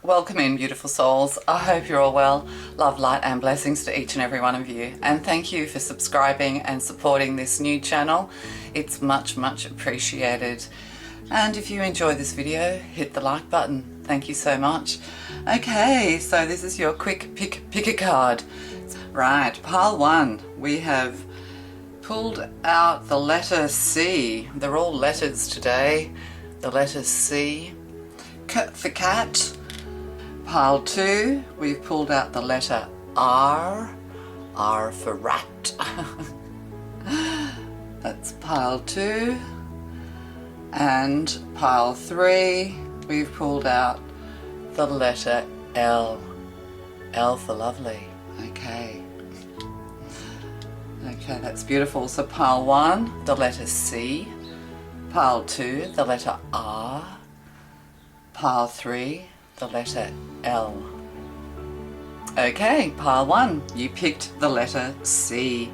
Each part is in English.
Welcome in, beautiful souls. I hope you're all well. Love, light and blessings to each and every one of you. And thank you for subscribing and supporting this new channel. It's much, much appreciated. And if you enjoy this video, hit the like button. Thank you so much. Okay, so this is your quick pick a card. Right, pile one. We have pulled out the letter C. They're all letters today. The letter C. For cat. Pile 2, we've pulled out the letter R. R for rat. That's pile 2. And pile 3, we've pulled out the letter L. L for lovely. Okay. Okay, that's beautiful. So pile 1, the letter C. Pile 2, the letter R. Pile 3, the letter L. Okay, pile 1, you picked the letter C.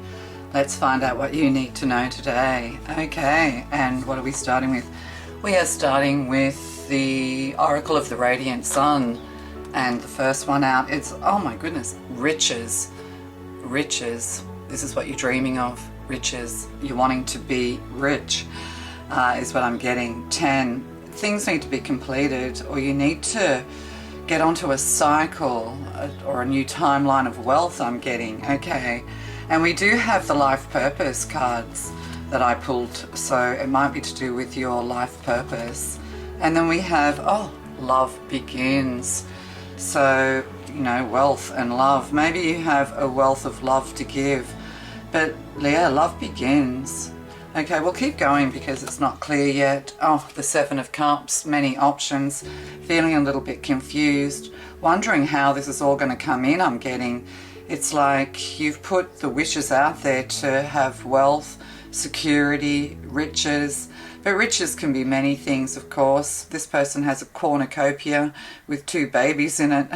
Let's find out what you need to know today. Okay, and what are we starting with? We are starting with the Oracle of the Radiant Sun. And the first one out, it's, oh my goodness, riches. Riches. This is what you're dreaming of, riches. You're wanting to be rich, is what I'm getting. 10. Things need to be completed, or you need to get onto a cycle or a new timeline of wealth, I'm getting. Okay, and we do have the life purpose cards that I pulled, so it might be to do with your life purpose. And then we have, oh, love begins. So, you know, wealth and love. Maybe you have a wealth of love to give, but yeah, love begins. Okay, we'll keep going because it's not clear yet. Oh, the 7 of Cups, many options, feeling a little bit confused, wondering how this is all going to come in, I'm getting. It's like you've put the wishes out there to have wealth, security, riches, but riches can be many things, of course. This person has a cornucopia with 2 babies in it.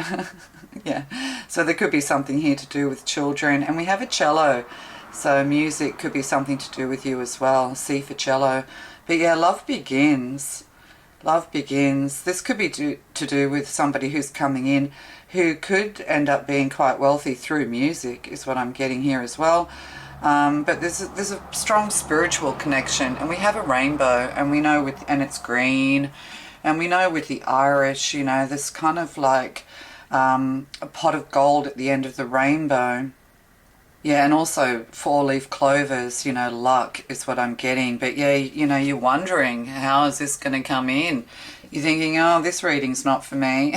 Yeah, so there could be something here to do with children. And we have a cello. So music could be something to do with you as well. C for cello. But yeah, love begins. Love begins. This could be to do with somebody who's coming in who could end up being quite wealthy through music, is what I'm getting here as well. But there's a strong spiritual connection, and we have a rainbow, and we know and it's green, and we know with the Irish, you know, there's kind of like a pot of gold at the end of the rainbow. Yeah, and also 4-leaf clovers, you know, luck is what I'm getting. But yeah, you know, you're wondering, how is this going to come in? You're thinking, oh, this reading's not for me.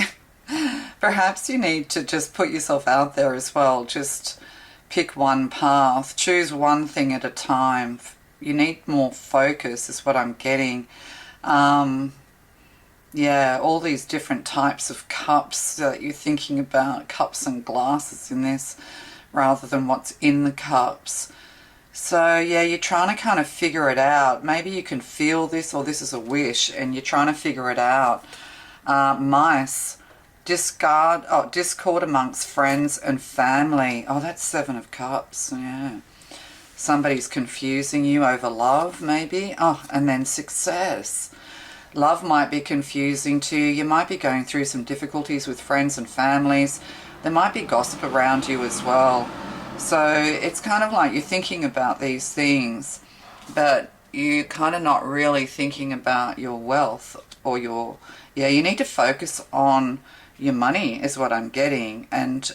Perhaps you need to just put yourself out there as well. Just pick one path. Choose one thing at a time. You need more focus is what I'm getting. Yeah, all these different types of cups that you're thinking about, cups and glasses in this, rather than what's in the cups. So yeah, you're trying to kind of figure it out. Maybe you can feel this, or this is a wish and you're trying to figure it out. Mice. Discord amongst friends and family. Oh, that's 7 of Cups. Yeah, somebody's confusing you over love, maybe. Oh, and then success. Love might be confusing too. You might be going through some difficulties with friends and families. There might be gossip around you as well. So it's kind of like you're thinking about these things, but you're kind of not really thinking about your wealth or your... Yeah, you need to focus on your money is what I'm getting, and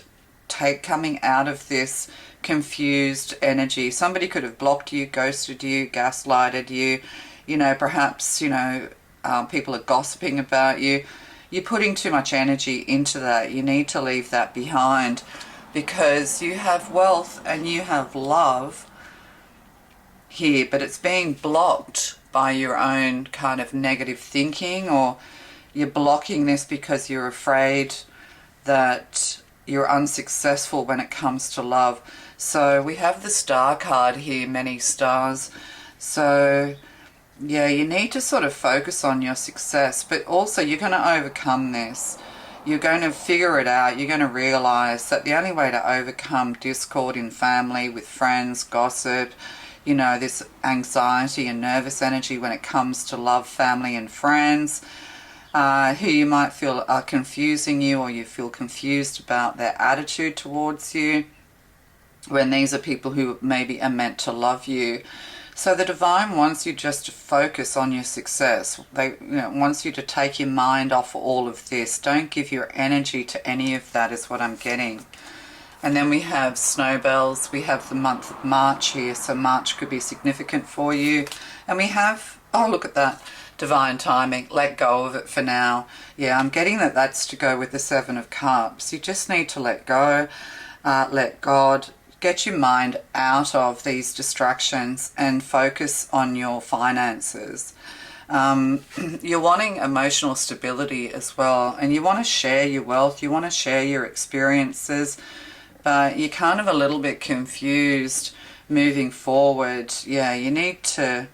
coming out of this confused energy. Somebody could have blocked you, ghosted you, gaslighted you. You know, perhaps, you know, people are gossiping about you. You're putting too much energy into that. You need to leave that behind, because you have wealth and you have love here, but it's being blocked by your own kind of negative thinking, or you're blocking this because you're afraid that you're unsuccessful when it comes to love. So we have the Star card here, many stars. So yeah, you need to sort of focus on your success, but also you're going to overcome this. You're going to figure it out. You're going to realize that the only way to overcome discord in family, with friends, gossip, you know, this anxiety and nervous energy when it comes to love, family and friends, who you might feel are confusing you, or you feel confused about their attitude towards you, when these are people who maybe are meant to love you. So the divine wants you just to focus on your success. They wants you to take your mind off all of this. Don't give your energy to any of that, is what I'm getting. And then we have snowbells. We have the month of March here, so March could be significant for you. And we have, oh, look at that, divine timing. Let go of it for now. Yeah, I'm getting that that's to go with the Seven of Cups. You just need to let go, let God. Get your mind out of these distractions and focus on your finances. You're wanting emotional stability as well, and you want to share your wealth, you want to share your experiences, but you're kind of a little bit confused moving forward. Yeah, you need to,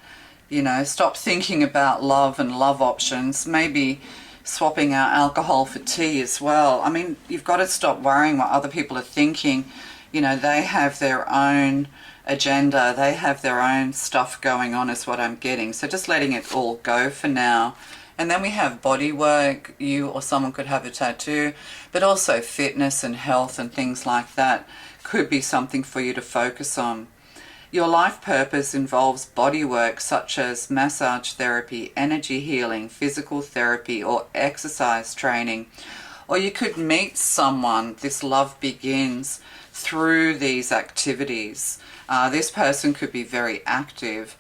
stop thinking about love and love options, maybe swapping out alcohol for tea as well. I mean, you've got to stop worrying what other people are thinking. They have their own agenda, they have their own stuff going on, is what I'm getting. So just letting it all go for now. And then we have body work. You or someone could have a tattoo, but also fitness and health and things like that could be something for you to focus on. Your life purpose involves body work such as massage therapy, energy healing, physical therapy, or exercise training. Or you could meet someone, this love begins through these activities. This person could be very active,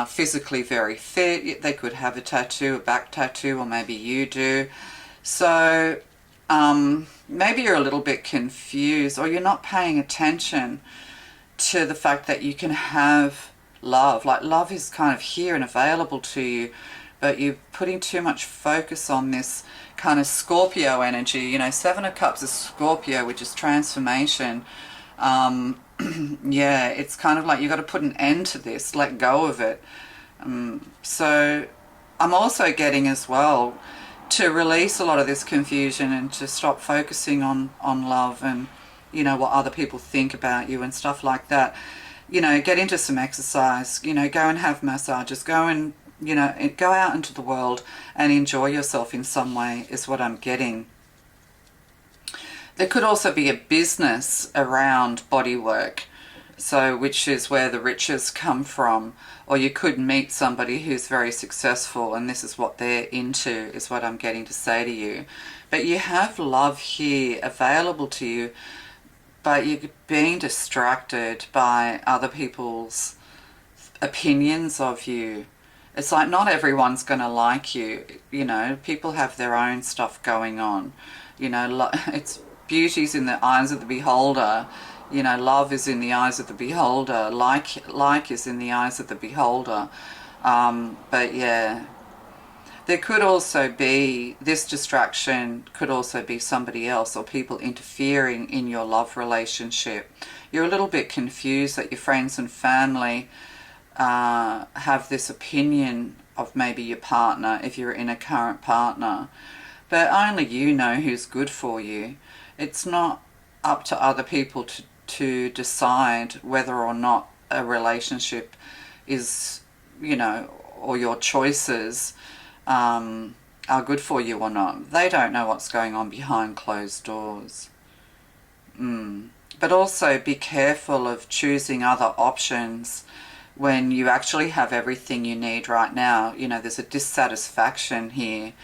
physically very fit. They could have a tattoo, a back tattoo, or maybe you do. So maybe you're a little bit confused, or you're not paying attention to the fact that you can have love. Like, love is kind of here and available to you, but you're putting too much focus on this kind of Scorpio energy. Seven of Cups is Scorpio, which is transformation. Yeah, it's kind of like you've got to put an end to this, let go of it. So I'm also getting as well to release a lot of this confusion and to stop focusing on love and, what other people think about you and stuff like that. Get into some exercise, go and have massages, go and, go out into the world and enjoy yourself in some way, is what I'm getting. There could also be a business around body work, so which is where the riches come from. Or you could meet somebody who's very successful and this is what they're into, is what I'm getting to say to you. But you have love here available to you, but you're being distracted by other people's opinions of you. It's like not everyone's going to like you. People have their own stuff going on. It's beauty's in the eyes of the beholder. Love is in the eyes of the beholder. Like is in the eyes of the beholder. But yeah, there could also be, this distraction could also be somebody else or people interfering in your love relationship. You're a little bit confused that your friends and family have this opinion of maybe your partner, if you're in a current partner. But only you know who's good for you. It's not up to other people to decide whether or not a relationship is, or your choices are good for you or not. They don't know what's going on behind closed doors. But also be careful of choosing other options when you actually have everything you need right now. There's a dissatisfaction here.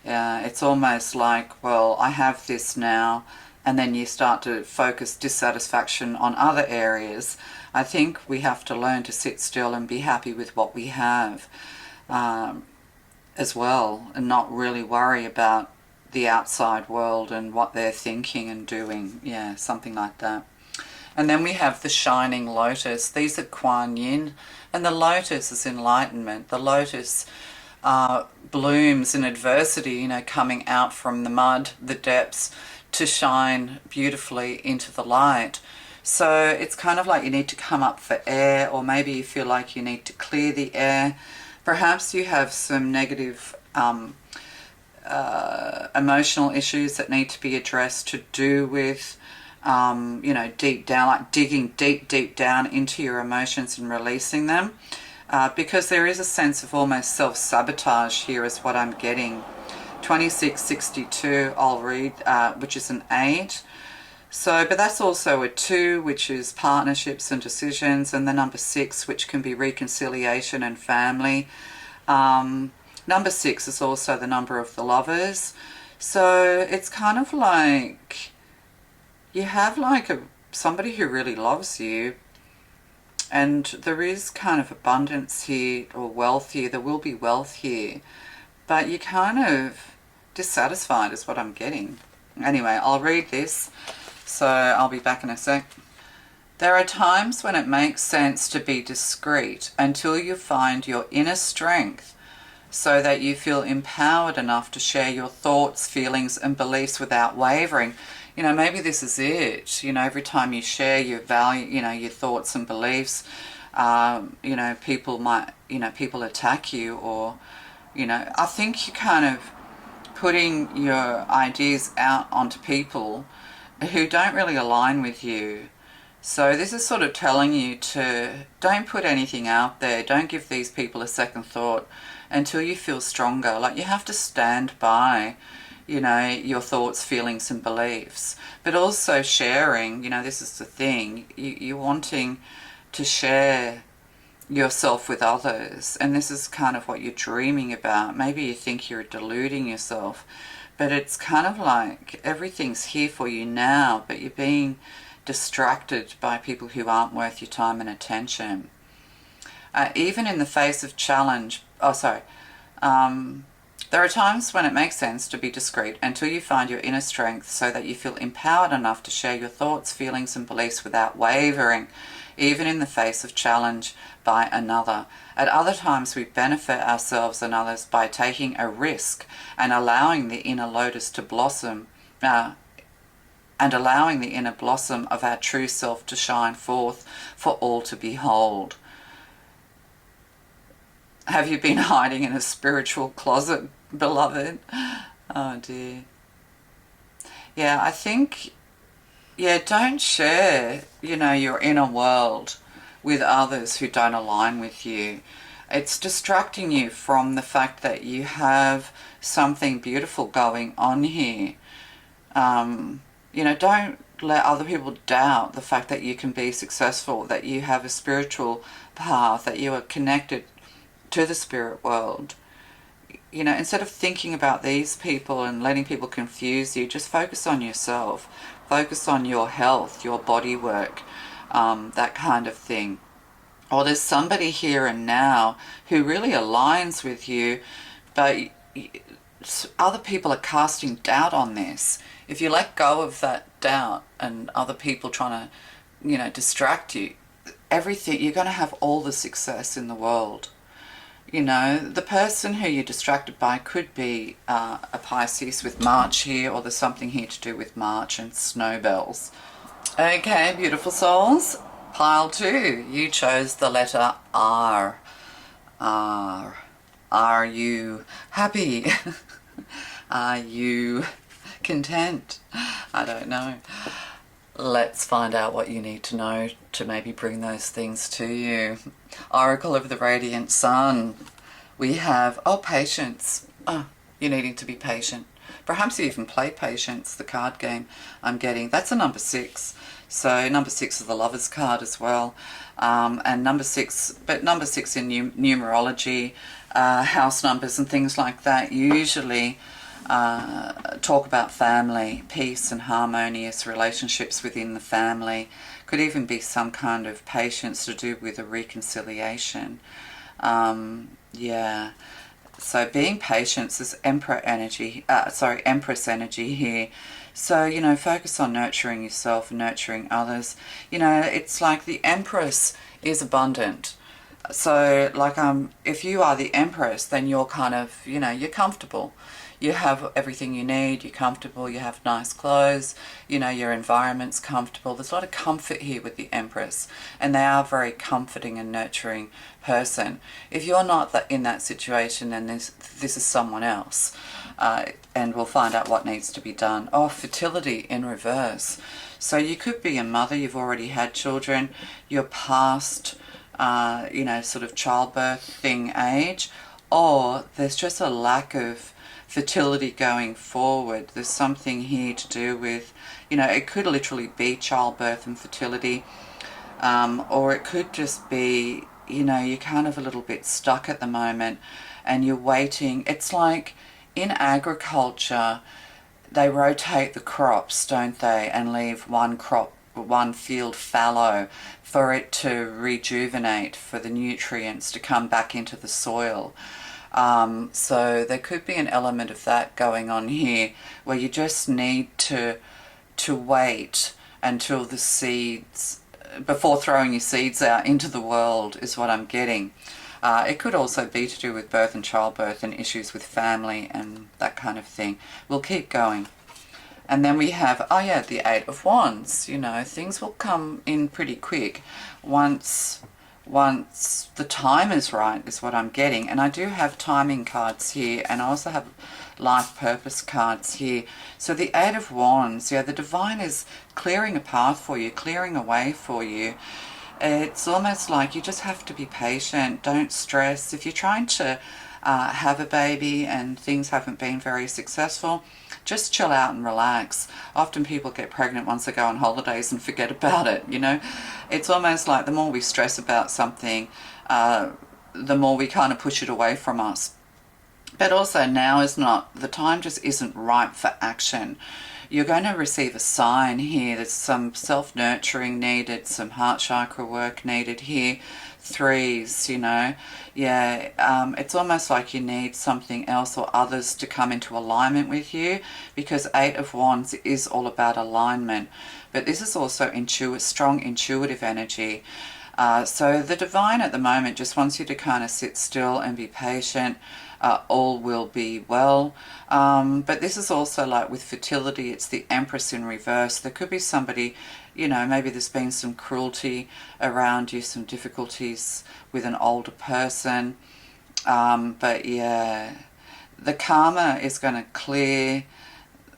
It's almost like, well, I have this now, and then you start to focus dissatisfaction on other areas. I think we have to learn to sit still and be happy with what we have as well, and not really worry about the outside world and what they're thinking and doing. Yeah, something like that. And then we have the shining lotus. These are Kuan Yin, and the lotus is enlightenment. The lotus blooms in adversity, coming out from the mud, the depths, to shine beautifully into the light. So it's kind of like you need to come up for air, or maybe you feel like you need to clear the air. Perhaps you have some negative emotional issues that need to be addressed, to do with deep down, like digging deep down into your emotions and releasing them, because there is a sense of almost self-sabotage here, is what I'm getting. 2662 I'll read, which is an 8. So, but that's also a 2, which is partnerships and decisions, and the number 6, which can be reconciliation and family. Number 6 is also the number of the lovers. So it's kind of like you have like somebody who really loves you, and there is kind of abundance here, or wealth here. There will be wealth here, but you're kind of dissatisfied is what I'm getting. Anyway, I'll read this, so I'll be back in a sec. There are times when it makes sense to be discreet until you find your inner strength so that you feel empowered enough to share your thoughts, feelings, and beliefs without wavering. You know, maybe this is it. You know, every time you share your value, you know, your thoughts and beliefs, you know, people might, you know, people attack you, or, you know, I think you kind of putting your ideas out onto people who don't really align with you. So this is sort of telling you to don't put anything out there. Don't give these people a second thought until you feel stronger. Like, you have to stand by, you know, your thoughts, feelings, and beliefs. But also sharing, you know, this is the thing. You're wanting to share yourself with others, and this is kind of what you're dreaming about. Maybe you think you're deluding yourself, but it's kind of like everything's here for you now, but you're being distracted by people who aren't worth your time and attention. Even in the face of challenge, there are times when it makes sense to be discreet until you find your inner strength so that you feel empowered enough to share your thoughts, feelings, and beliefs without wavering, even in the face of challenge by another. At other times, we benefit ourselves and others by taking a risk and allowing the inner lotus to blossom, and allowing the inner blossom of our true self to shine forth for all to behold. Have you been hiding in a spiritual closet, beloved? Oh dear. Yeah, I think, yeah, don't share, you know, your inner world with others who don't align with you. It's distracting you from the fact that you have something beautiful going on here. You know, don't let other people doubt the fact that you can be successful, that you have a spiritual path, that you are connected to the spirit world. You know, instead of thinking about these people and letting people confuse you, just focus on yourself. Focus on your health, your body work, that kind of thing. Or there's somebody here and now who really aligns with you, but other people are casting doubt on this. If you let go of that doubt and other people trying to, you know, distract you, everything, you're going to have all the success in the world. You know, the person who you're distracted by could be a Pisces with March here, or there's something here to do with March and snowbells. Okay, beautiful souls. Pile 2, you chose the letter R. R. Are you happy? Are you content? I don't know. Let's find out what you need to know to maybe bring those things to you. Oracle of the Radiant Sun. We have, patience. You're needing to be patient. Perhaps you even play patience, the card game I'm getting. That's a number 6. So number 6 is the Lover's card as well. And number 6 in numerology, house numbers and things like that usually talk about family, peace and harmonious relationships within the family. Could even be some kind of patience to do with a reconciliation. Yeah. So being patient is Empress energy here. So, you know, focus on nurturing yourself and nurturing others. You know, it's like the Empress is abundant. So, like, if you are the Empress, then you're kind of, you know, you're comfortable. You have everything you need, you're comfortable, you have nice clothes, you know, your environment's comfortable. There's a lot of comfort here with the Empress, and they are a very comforting and nurturing person. If you're not in that situation, then this is someone else, and we'll find out what needs to be done. Fertility in reverse. So you could be a mother, you've already had children, you're past, you know, sort of childbirthing age, or there's just a lack of fertility going forward. There's something here to do with, you know, it could literally be childbirth and fertility, or it could just be, you know, you're kind of a little bit stuck at the moment and you're waiting. It's like in agriculture, they rotate the crops, don't they, and leave one crop, one field fallow for it to rejuvenate, for the nutrients to come back into the soil. So there could be an element of that going on here, where you just need to wait until the seeds, before throwing your seeds out into the world, is what I'm getting. It could also be to do with birth and childbirth and issues with family and that kind of thing. We'll keep going. And then we have, oh yeah, the Eight of Wands. You know, things will come in pretty quick once the time is right, is what I'm getting. And I do have timing cards here, and I also have life purpose cards here. So the Eight of Wands, yeah, the divine is clearing a path for you, clearing a way for you. It's almost like you just have to be patient. Don't stress. If you're trying to have a baby and things haven't been very successful, just chill out and relax. Often people get pregnant once they go on holidays and forget about it, you know. It's almost like the more we stress about something, the more we kind of push it away from us. But also now is not, the time just isn't ripe for action. You're going to receive a sign here. There's some self-nurturing needed, some heart chakra work needed here. Threes, you know, yeah, it's almost like you need something else or others to come into alignment with you, because Eight of Wands is all about alignment. But this is also strong intuitive energy. So the divine at the moment just wants you to kind of sit still and be patient. All will be well. But this is also like with fertility, it's the Empress in reverse. There could be somebody, you know, maybe there's been some cruelty around you, some difficulties with an older person. But yeah, the karma is going to clear.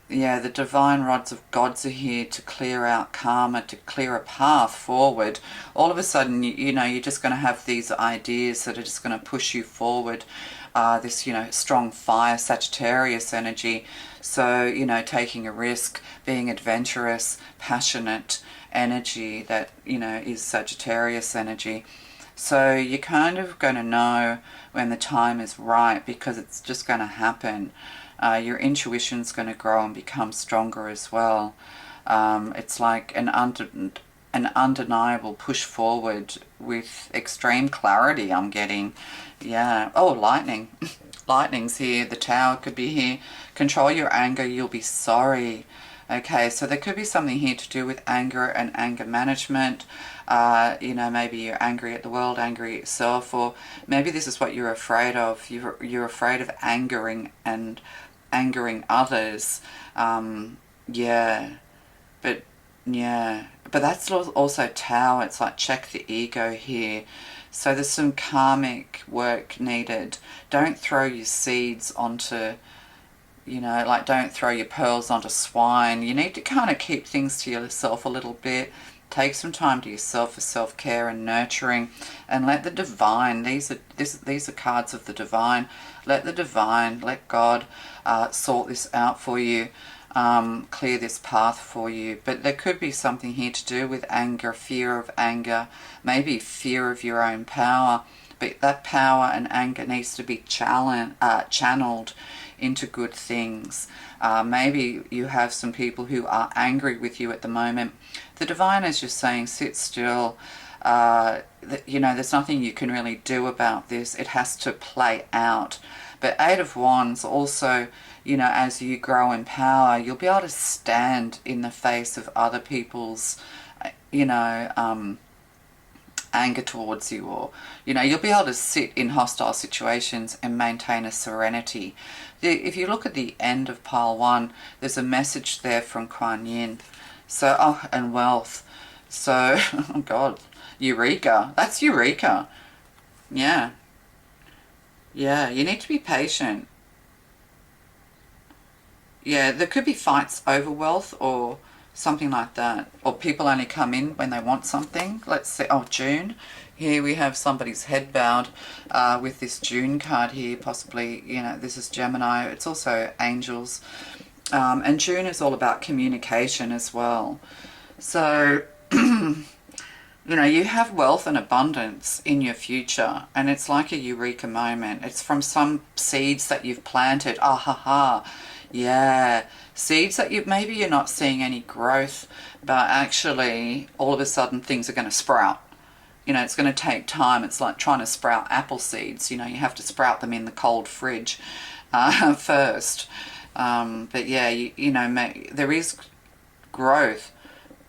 Yeah, the divine rods of gods are here to clear out karma, to clear a path forward. All of a sudden, you know, you're just going to have these ideas that are just going to push you forward. This, you know, strong fire, Sagittarius energy. So, you know, taking a risk, being adventurous, passionate energy that, you know, is Sagittarius energy. So you're kind of going to know when the time is right, because it's just going to happen. Your intuition's going to grow and become stronger as well. It's like an undeniable push forward with extreme clarity, I'm getting. Yeah. Oh, lightning. Lightning's here. The Tower could be here. Control your anger, you'll be sorry. Okay, so there could be something here to do with anger and anger management. You know, maybe you're angry at the world, angry at yourself, or maybe this is what you're afraid of. You're afraid of angering others. Yeah, but that's also Tower. It's like check the ego here. So there's some karmic work needed. Don't throw your seeds onto, you know, like don't throw your pearls onto swine. You need to kind of keep things to yourself a little bit. Take some time to yourself for self-care and nurturing, and let the divine, these are cards of the divine, let the divine, let God sort this out for you, clear this path for you. But there could be something here to do with anger, fear of anger, maybe fear of your own power. But that power and anger needs to be channeled into good things. Maybe you have some people who are angry with you at the moment. The divine is just saying, sit still. You know, there's nothing you can really do about this. It has to play out. But Eight of Wands also, you know, as you grow in power, you'll be able to stand in the face of other people's, you know, anger towards you, or, you know, you'll be able to sit in hostile situations and maintain a serenity. If you look at the end of pile 1, there's a message there from Kuan Yin. So, oh, and wealth. So, oh God, Eureka. That's Eureka. Yeah. Yeah, you need to be patient. Yeah, there could be fights over wealth or something like that. Or people only come in when they want something. Let's say, oh, June. Here we have somebody's head bowed with this June card here, possibly, you know, this is Gemini. It's also angels. And June is all about communication as well. So, you know, you have wealth and abundance in your future, and it's like a eureka moment. It's from some seeds that you've planted. Ah ha ha. Yeah. Seeds that maybe you're not seeing any growth, but actually all of a sudden things are going to sprout. You know, it's going to take time. It's like trying to sprout apple seeds. You know, you have to sprout them in the cold fridge first. But yeah, you know, there is growth,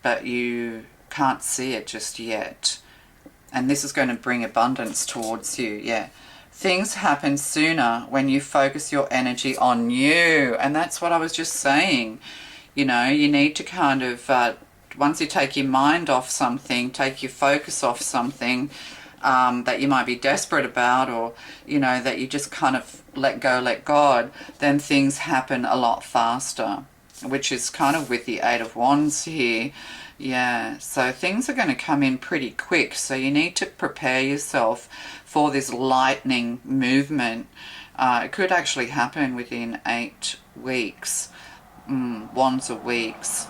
but you can't see it just yet. And this is going to bring abundance towards you. Yeah. Things happen sooner when you focus your energy on you. And that's what I was just saying. You know, you need to kind of, once you take your mind off something, take your focus off something that you might be desperate about, or, you know, that you just kind of let go, let God, then things happen a lot faster, which is kind of with the Eight of Wands here. Yeah, so things are going to come in pretty quick. So you need to prepare yourself for this lightning movement. It could actually happen within 8 weeks. Wands are weeks.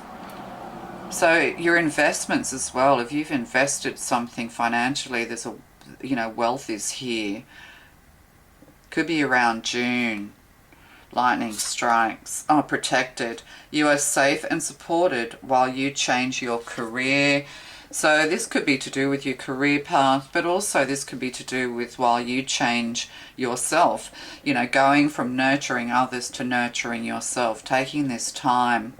So your investments as well, if you've invested something financially, there's a, you know, wealth is here. Could be around June. Lightning strikes. Oh, protected. You are safe and supported while you change your career. So this could be to do with your career path, but also this could be to do with while you change yourself. You know, going from nurturing others to nurturing yourself, taking this time.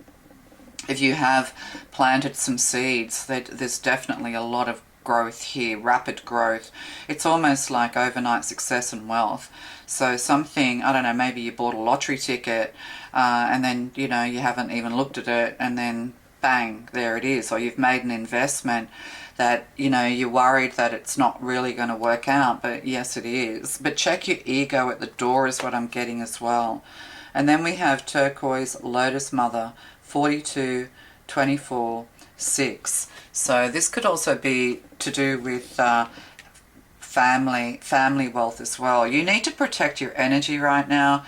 If you have planted some seeds, there's definitely a lot of growth here, rapid growth. It's almost like overnight success and wealth. So something, I don't know, maybe you bought a lottery ticket and then, you know, you haven't even looked at it, and then bang, there it is. Or you've made an investment that, you know, you're worried that it's not really going to work out, but yes, it is. But check your ego at the door is what I'm getting as well. And then we have turquoise lotus mother, 42, 24, 6. So this could also be to do with family wealth as well. You need to protect your energy right now.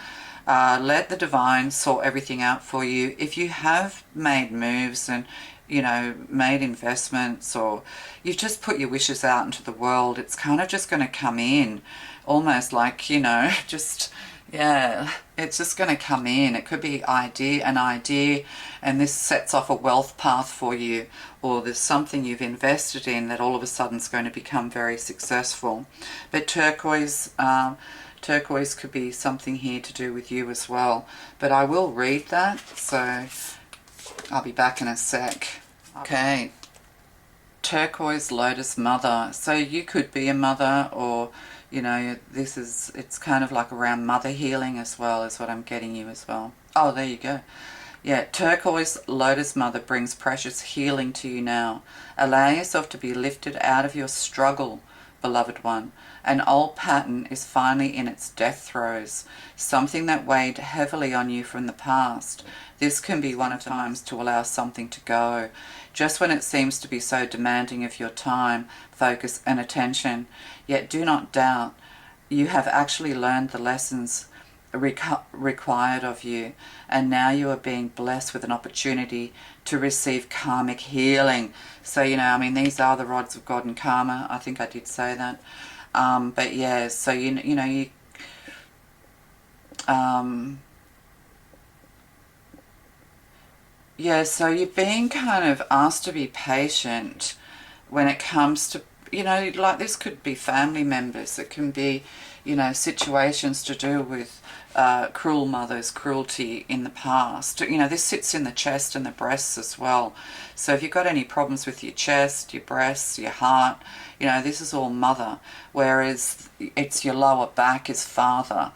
Let the divine sort everything out for you. If you have made moves and, you know, made investments, or you've just put your wishes out into the world, it's kind of just going to come in almost like, you know, just, yeah, it's just going to come in. It could be an idea, and this sets off a wealth path for you, or there's something you've invested in that all of a sudden is going to become very successful. But turquoise could be something here to do with you as well. But I will read that, so I'll be back in a sec. Okay, turquoise lotus mother. So you could be a mother, or, you know, it's kind of like around mother healing as well, is what I'm getting you as well. Oh, there you go. Yeah, turquoise lotus mother brings precious healing to you now. Allow yourself to be lifted out of your struggle, beloved one. An old pattern is finally in its death throes, something that weighed heavily on you from the past. This can be one of the times to allow something to go, just when it seems to be so demanding of your time, focus and attention. Yet do not doubt, you have actually learned the lessons required of you, and now you are being blessed with an opportunity to receive karmic healing. So, you know, I mean, these are the rods of God and karma. I think I did say that. But yeah, so yeah, so you're being kind of asked to be patient when it comes to, you know, like this could be family members. It can be, you know, situations to do with cruel mothers, cruelty in the past. You know, this sits in the chest and the breasts as well. So if you've got any problems with your chest, your breasts, your heart, you know, this is all mother. Whereas it's your lower back is father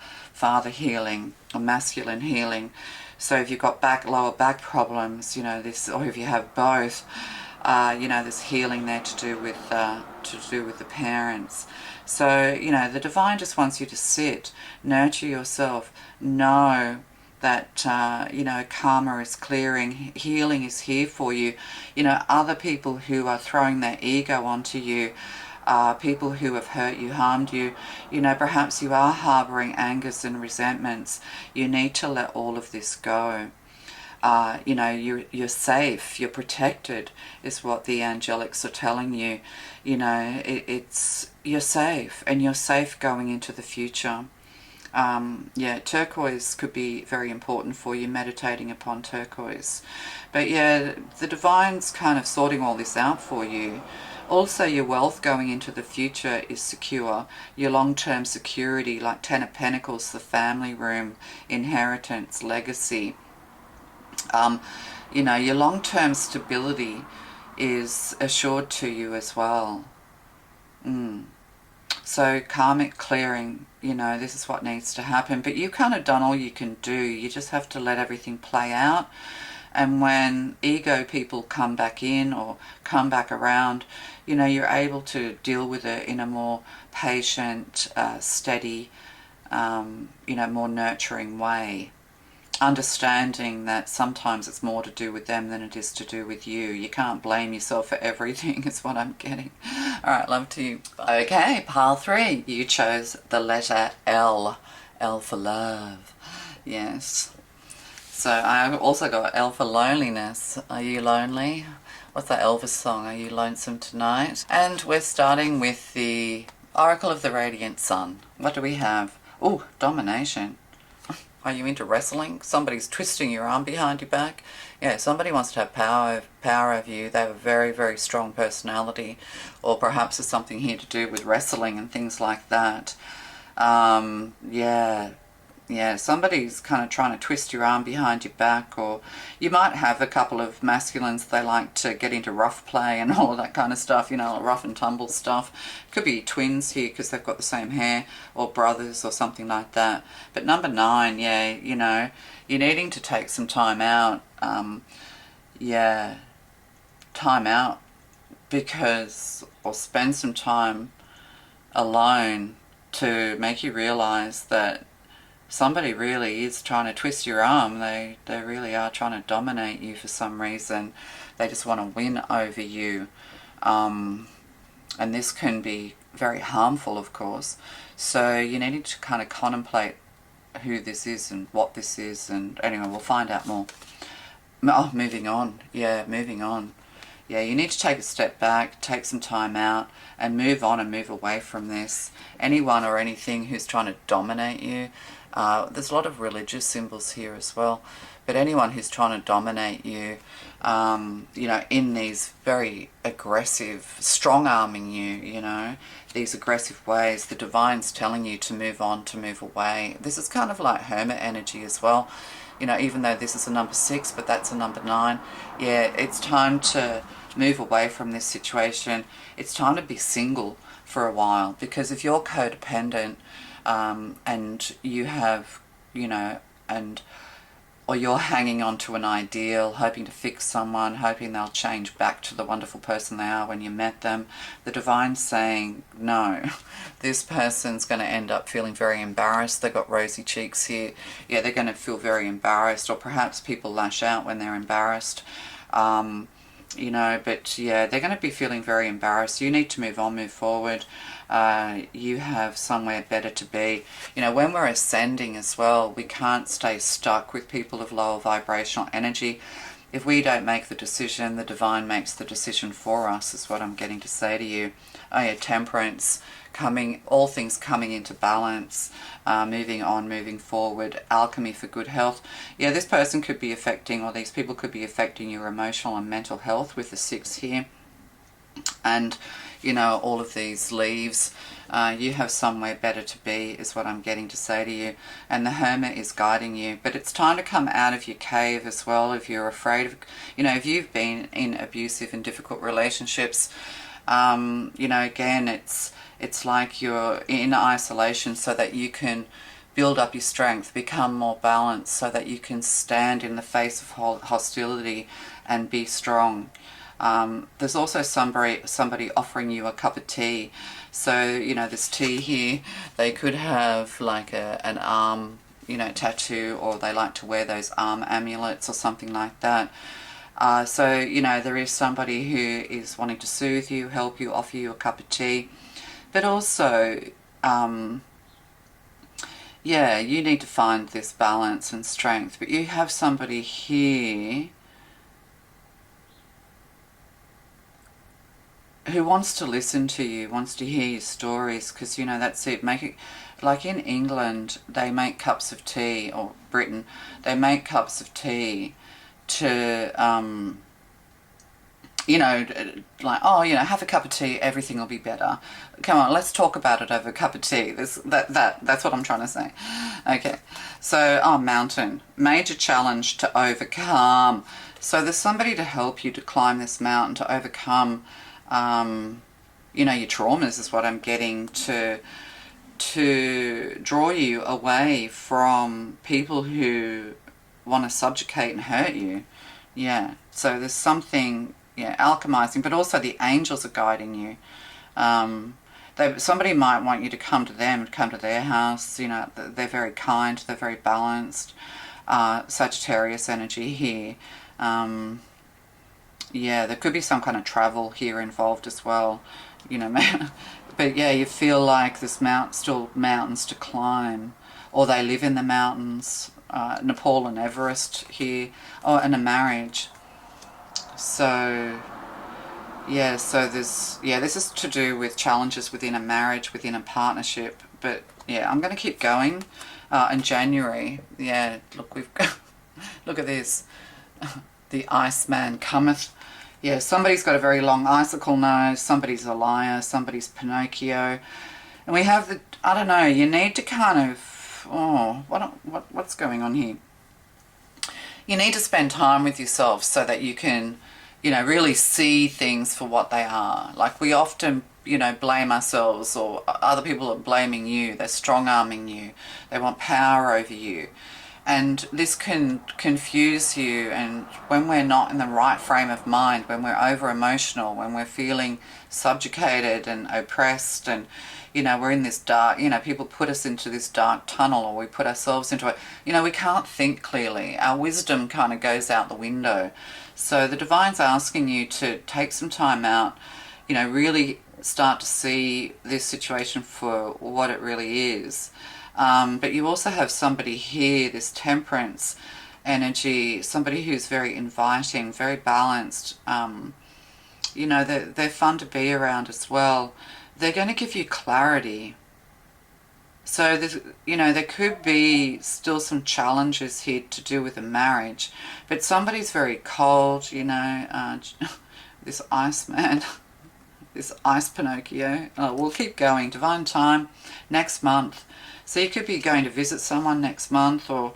healing, or masculine healing. So if you've got lower back problems, you know, this, or if you have both, you know, there's healing there to do with the parents. So, you know, the divine just wants you to sit, nurture yourself, know that, you know, karma is clearing, healing is here for you. You know, other people who are throwing their ego onto you, people who have hurt you, harmed you. You know, perhaps you are harboring angers and resentments. You need to let all of this go. You know, you're safe, you're protected, is what the angelics are telling you. You know, you're safe, and you're safe going into the future. Yeah, turquoise could be very important for you, meditating upon turquoise. But yeah, the divine's kind of sorting all this out for you. Also, your wealth going into the future is secure. Your long-term security, like Ten of Pentacles, the family room, inheritance, legacy. You know, your long-term stability is assured to you as well. So karmic clearing, you know, this is what needs to happen. But you've kind of done all you can do. You just have to let everything play out. And when ego people come back in or come back around, you know, you're able to deal with it in a more patient, steady, you know, more nurturing way. Understanding that sometimes it's more to do with them than it is to do with you. You can't blame yourself for everything, is what I'm getting. All right, love to you. Bye. Okay, pile 3. You chose the letter L. L for love. Yes. So I also got L for loneliness. Are you lonely? What's that Elvis song? Are you lonesome tonight? And we're starting with the Oracle of the Radiant Sun. What do we have? Oh, domination. Are you into wrestling? Somebody's twisting your arm behind your back. Yeah, somebody wants to have power over you. They have a very, very strong personality. Or perhaps there's something here to do with wrestling and things like that. Yeah, somebody's kind of trying to twist your arm behind your back, or you might have a couple of masculines, they like to get into rough play and all of that kind of stuff, you know, rough and tumble stuff. Could be twins here because they've got the same hair, or brothers or something like that. But number 9, yeah, you know, you're needing to take some time out. Yeah, time out, because, or spend some time alone to make you realize that somebody really is trying to twist your arm. They really are trying to dominate you for some reason. They just want to win over you. And this can be very harmful, of course. So you need to kind of contemplate who this is and what this is. And anyway, we'll find out more. Oh, moving on. Yeah, moving on. Yeah, you need to take a step back, take some time out, and move on and move away from this. Anyone or anything who's trying to dominate you, there's a lot of religious symbols here as well, but anyone who's trying to dominate you, you know, in these very aggressive, strong-arming you, you know, these aggressive ways, the divine's telling you to move on, to move away. This is kind of like hermit energy as well. You know, even though this is a number 6, but that's a number 9. Yeah, it's time to move away from this situation. It's time to be single for a while, because if you're codependent, and you have, you know, or you're hanging on to an ideal, hoping to fix someone, hoping they'll change back to the wonderful person they are when you met them, the divine's saying, no, this person's going to end up feeling very embarrassed. They've got rosy cheeks here. Yeah, they're going to feel very embarrassed, or perhaps people lash out when they're embarrassed. You know, but yeah, they're going to be feeling very embarrassed. You need to move on, move forward. You have somewhere better to be. You know, when we're ascending as well, we can't stay stuck with people of lower vibrational energy. If we don't make the decision, the divine makes the decision for us, is what I'm getting to say to you. Oh yeah, temperance, all things coming into balance, moving on, moving forward, alchemy for good health. Yeah, this person could be affecting, or these people could be affecting your emotional and mental health with the 6 here. And, you know, all of these leaves, you have somewhere better to be, is what I'm getting to say to you. And the Hermit is guiding you. But it's time to come out of your cave as well. If you're afraid of, you know, if you've been in abusive and difficult relationships, you know, again, it's like you're in isolation so that you can build up your strength, become more balanced, so that you can stand in the face of hostility and be strong. There's also somebody offering you a cup of tea. So, you know, this tea here, they could have like an arm, you know, tattoo, or they like to wear those arm amulets or something like that. So, you know, there is somebody who is wanting to soothe you, help you, offer you a cup of tea. But also, yeah, you need to find this balance and strength. But you have somebody here who wants to listen to you, wants to hear your stories, because, you know, that's it. Make it, like in England, they make cups of tea, or Britain, they make cups of tea to, you know, like, oh, you know, have a cup of tea, everything will be better. Come on, let's talk about it over a cup of tea. That's what I'm trying to say. Okay, so, oh, mountain, major challenge to overcome. So there's somebody to help you to climb this mountain, to overcome, you know, your traumas is what I'm getting, to draw you away from people who want to subjugate and hurt you. Yeah, so there's something, yeah, alchemizing, but also the angels are guiding you. Somebody might want you to come to them, come to their house. You know, they're very kind, they're very balanced. Sagittarius energy here. Yeah, there could be some kind of travel here involved as well, you know. But yeah, you feel like there's still mountains to climb, or they live in the mountains. Nepal and Everest here. Oh, and a marriage. So yeah, so this is to do with challenges within a marriage, within a partnership. But yeah, I'm going to keep going. In January, yeah, look, we've got, look at this. The Iceman cometh. Yeah, somebody's got a very long icicle nose, somebody's a liar, somebody's Pinocchio. And we have the, I don't know, you need to kind of, oh, what's going on here? You need to spend time with yourself so that you can, you know, really see things for what they are. Like, we often, you know, blame ourselves, or other people are blaming you, they're strong-arming you, they want power over you. And this can confuse you, and when we're not in the right frame of mind, when we're over-emotional, when we're feeling subjugated and oppressed, and, you know, we're in this dark, you know, people put us into this dark tunnel, or we put ourselves into it, you know, we can't think clearly. Our wisdom kind of goes out the window. So the Divine's asking you to take some time out, you know, really start to see this situation for what it really is. But you also have somebody here, this Temperance energy, somebody who's very inviting, very balanced. You know, they're fun to be around as well. They're going to give you clarity. So, you know, there could be still some challenges here to do with a marriage. But somebody's very cold, you know, this Iceman, this Ice Pinocchio. We'll keep going. Divine time, next month. So you could be going to visit someone next month, or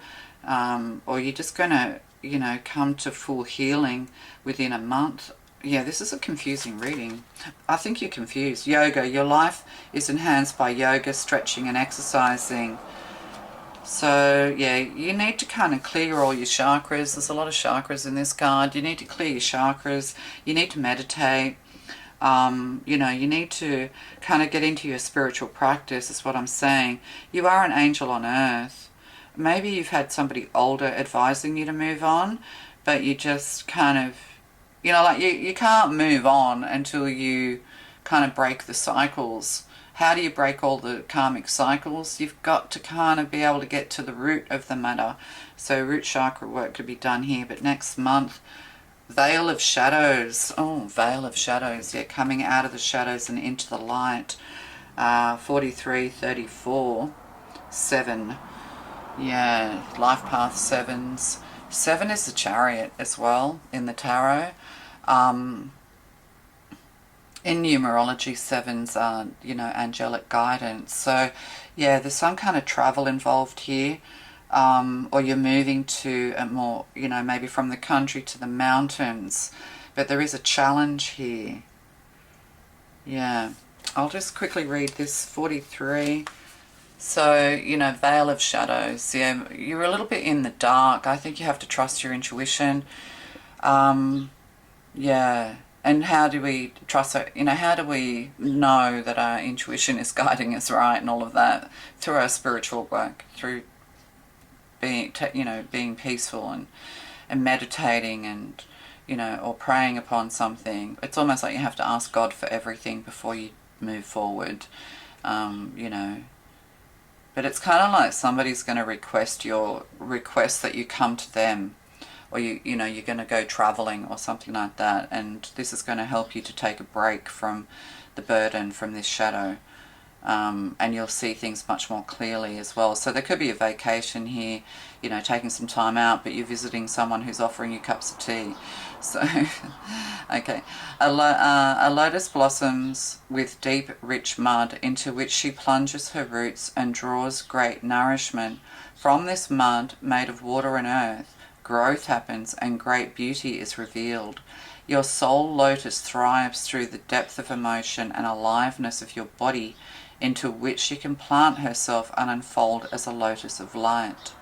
you're just going to, you know, come to full healing within a month. Yeah, this is a confusing reading. I think you're confused. Yoga. Your life is enhanced by yoga, stretching and exercising. So, yeah, you need to kind of clear all your chakras. There's a lot of chakras in this card. You need to clear your chakras. You need to meditate. You know, you need to kind of get into your spiritual practice, is what I'm saying. You are an angel on earth. Maybe you've had somebody older advising you to move on, but you just kind of, you know, like you can't move on until you kind of break the cycles. How do you break all the karmic cycles? You've got to kind of be able to get to the root of the matter. So root chakra work could be done here, but next month, Veil of Shadows. Oh, Veil of Shadows. Yeah, coming out of the shadows and into the light. 43, 34, 7. Yeah, life path 7s. 7 is the Chariot as well in the tarot. In numerology, 7s are, you know, angelic guidance. So, yeah, there's some kind of travel involved here. Or you're moving to a more, you know, maybe from the country to the mountains. But there is a challenge here. Yeah. I'll just quickly read this 43. So, you know, Veil of Shadows. Yeah, you're a little bit in the dark. I think you have to trust your intuition. Yeah. And how do we trust it? You know, how do we know that our intuition is guiding us right and all of that? Through our spiritual work, through being, you know, being peaceful and meditating and, you know, or praying upon something. It's almost like you have to ask God for everything before you move forward, you know. But it's kind of like somebody's going to request that you come to them, or you know, you're going to go traveling or something like that, and this is going to help you to take a break from the burden, from this shadow. And you'll see things much more clearly as well. So there could be a vacation here, you know, taking some time out, but you're visiting someone who's offering you cups of tea. So, okay. A lotus blossoms with deep, rich mud into which she plunges her roots and draws great nourishment. From this mud, made of water and earth, growth happens and great beauty is revealed. Your soul lotus thrives through the depth of emotion and aliveness of your body, into which she can plant herself and unfold as a lotus of light.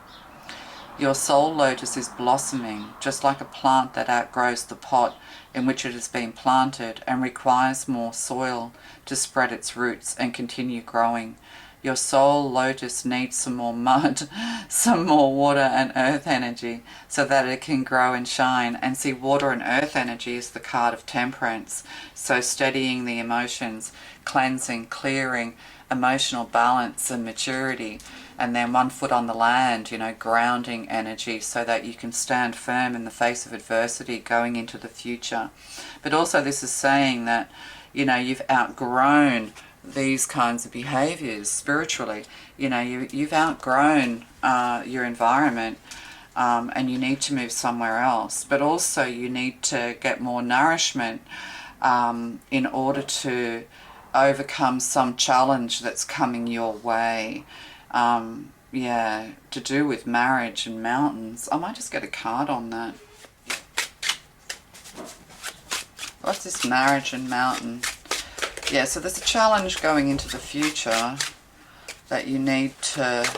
Your soul lotus is blossoming, just like a plant that outgrows the pot in which it has been planted and requires more soil to spread its roots and continue growing. Your soul lotus needs some more mud, some more water and earth energy so that it can grow and shine. And see, water and earth energy is the card of temperance. So steadying the emotions, cleansing, clearing, emotional balance and maturity. And then 1 foot on the land, you know, grounding energy so that you can stand firm in the face of adversity going into the future. But also this is saying that, you know, you've outgrown these kinds of behaviors spiritually. You know, you've outgrown your environment, and you need to move somewhere else. But also you need to get more nourishment in order to overcome some challenge that's coming your way. Yeah, to do with marriage and mountains. I might just get a card on that. What's this marriage and mountain? Yeah, so there's a challenge going into the future that you need to...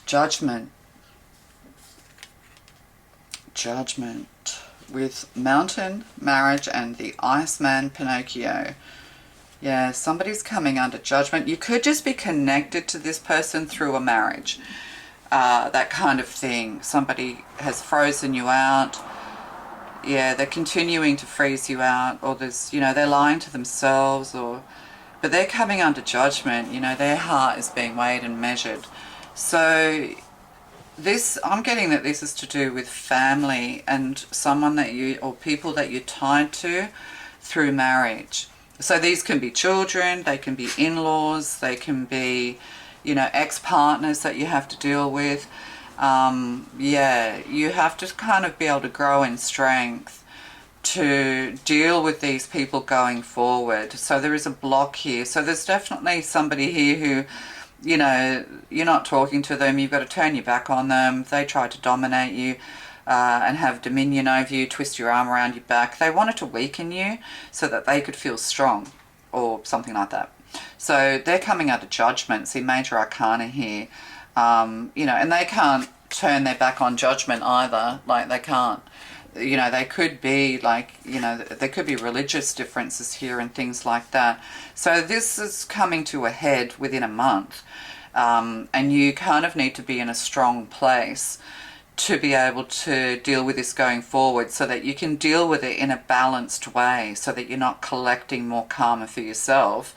Judgment. With mountain, marriage, and the Iceman Pinocchio. Yeah, somebody's coming under judgment. You could just be connected to this person through a marriage. That kind of thing. Somebody has frozen you out. Yeah, they're continuing to freeze you out, or there's, you know, they're lying to themselves, but they're coming under judgment. You know, their heart is being weighed and measured. So this, I'm getting that this is to do with family and someone that you, or people that you're tied to through marriage. So these can be children, they can be in-laws, they can be, you know, ex-partners that you have to deal with. Yeah, you have to kind of be able to grow in strength to deal with these people going forward. So there is a block here. So there's definitely somebody here who, you know, you're not talking to them, you've got to turn your back on them. They try to dominate you and have dominion over you, twist your arm around your back. They wanted to weaken you so that they could feel strong or something like that. So they're coming under judgment. See, major arcana here. You know, and they can't turn their back on judgment either. Like, they can't, you know, they could be like, you know, there could be religious differences here and things like that. So this is coming to a head within a month. And you kind of need to be in a strong place to be able to deal with this going forward, so that you can deal with it in a balanced way, so that you're not collecting more karma for yourself,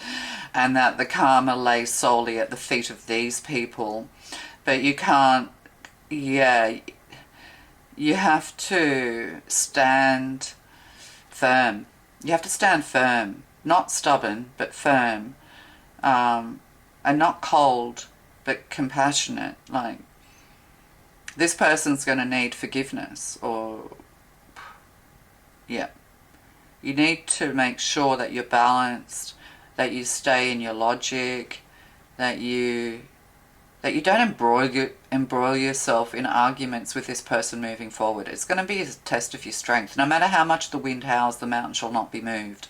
and that the karma lays solely at the feet of these people. But you can't, yeah, you have to stand firm. You have to stand firm, not stubborn, but firm, and not cold, but compassionate. Like, this person's going to need forgiveness, or, yeah. You need to make sure that you're balanced, that you stay in your logic, that you don't embroil yourself in arguments with this person moving forward. It's going to be a test of your strength. No matter how much the wind howls, the mountain shall not be moved.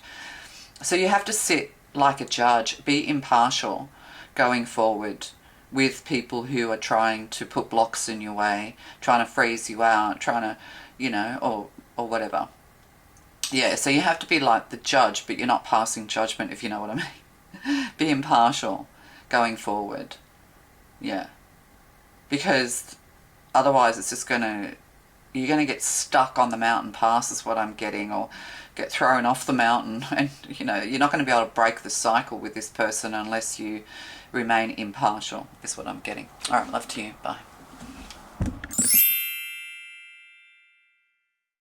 So you have to sit like a judge, be impartial going forward with people who are trying to put blocks in your way, trying to freeze you out, trying to, you know, or whatever. Yeah, so you have to be like the judge, but you're not passing judgment, if you know what I mean. Be impartial going forward. Yeah. Because otherwise it's just going to get stuck on the mountain pass is what I'm getting, or get thrown off the mountain, and you know, you're not going to be able to break the cycle with this person unless you remain impartial, is what I'm getting. All right, love to you. Bye.